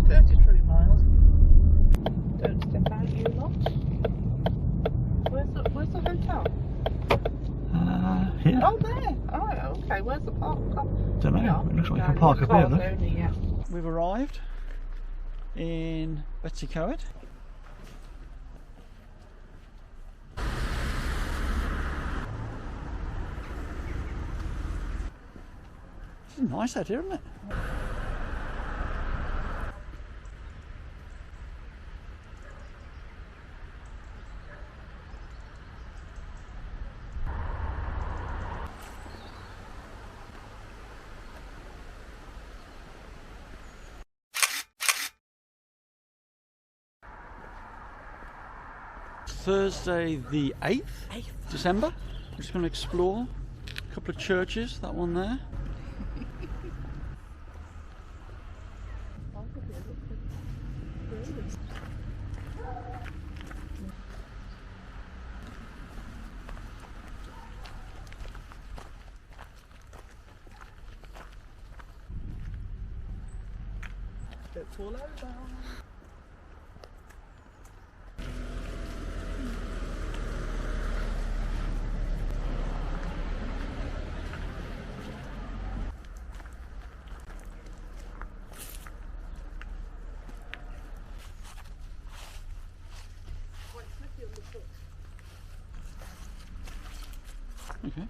33 miles. Don't step out, you lot. Where's the hotel? Here. Oh, there. Alright, okay. Where's the park? Don't know. Yeah. It looks like you No, can park up here. Look. only, yeah. We've arrived in Betws-y-Coed. It's nice out here, isn't it? Thursday the 8th December. I'm just going to explore a couple of churches, that one there. It's all over. Okay.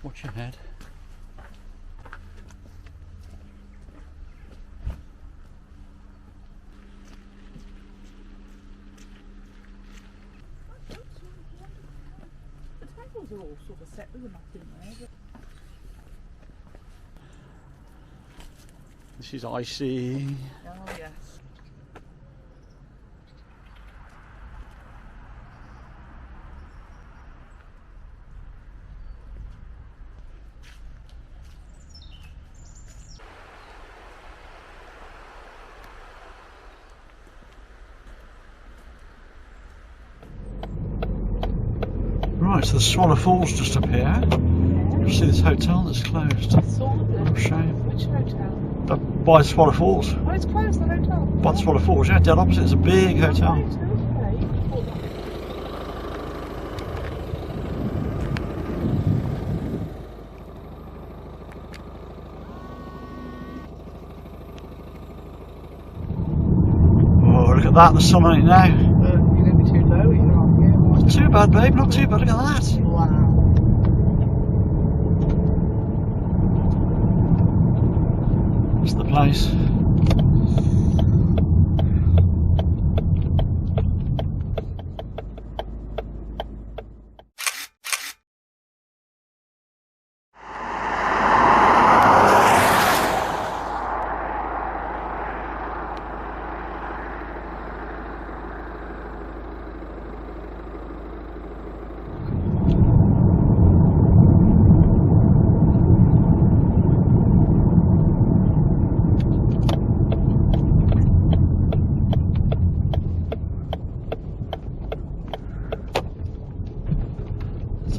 Watch your head. The tables are all sort of set with a mat in there. This is icy. Oh, yes. Right, so the Swallow Falls just up here. You'll see this hotel that's closed. Oh, shame. Which hotel? By the Swallow Falls. Oh, it's closed, the hotel. By the Swallow Falls, yeah, dead opposite. It's a big hotel. Right, okay. Oh, look at that, the sun on it now. You're going to be too low, you're on here. Not too bad, babe, not too bad. Look at that. Wow. That's the place.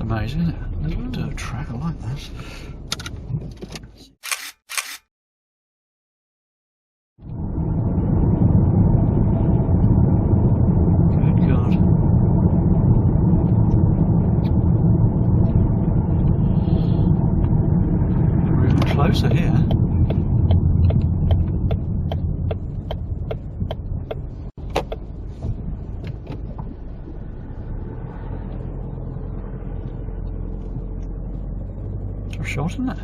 Amazing, isn't it? Little dirt track, I like this. Good God. We're even closer here. Shot, isn't it?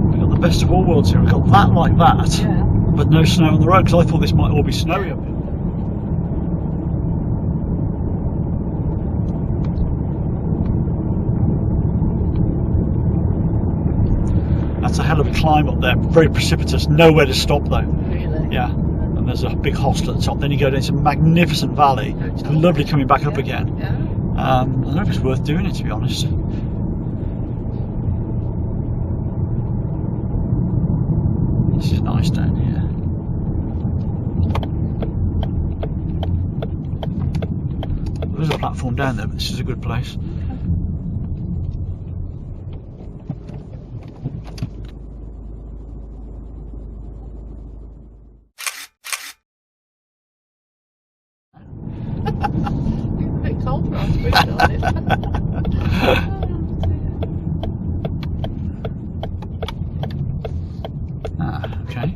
We've got the best of all worlds here. We've got that like that, Yeah. but no snow on the road, because I thought this might all be snowy up here. That's a hell of a climb up there, very precipitous, nowhere to stop though. Really? Yeah, and there's a big hostel at the top, then you go down this magnificent valley. It's lovely coming back up again. Yeah. I don't know if it's worth doing it, to be honest. nice down here. There's a platform down there, but this is a good place. A bit cold for us, but on it. Okay.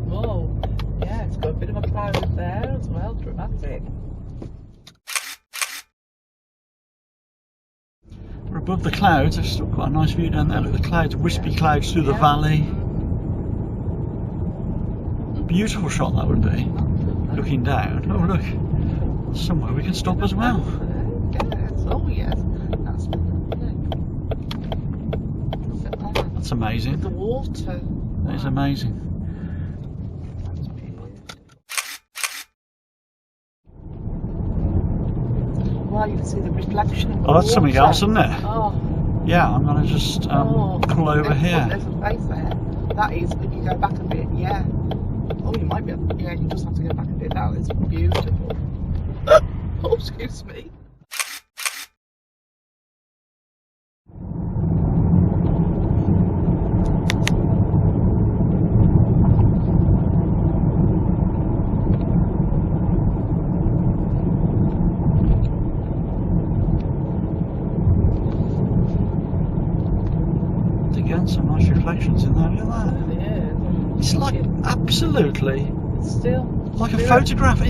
Whoa, yeah, it's got a bit of a cloud there as well, dramatic. We're above the clouds. There's still quite a nice view down there. Look at the clouds, wispy clouds through the valley. Beautiful shot that would be. Looking down. Oh look, somewhere we can stop as well. Yes, oh yes. That's amazing. The water. That is amazing. That's beautiful. Wow, you can see the reflection of the Oh, that's something water. else, isn't it? Oh. Yeah, I'm gonna just pull over here. There's a place there. That is, if you go back a bit, yeah. Oh, you might be able, yeah, you just have to go back a bit. That is beautiful. Oh, excuse me. Again, some nice reflections in there. Look at that. Yeah. It's like absolutely Still like a photograph. It's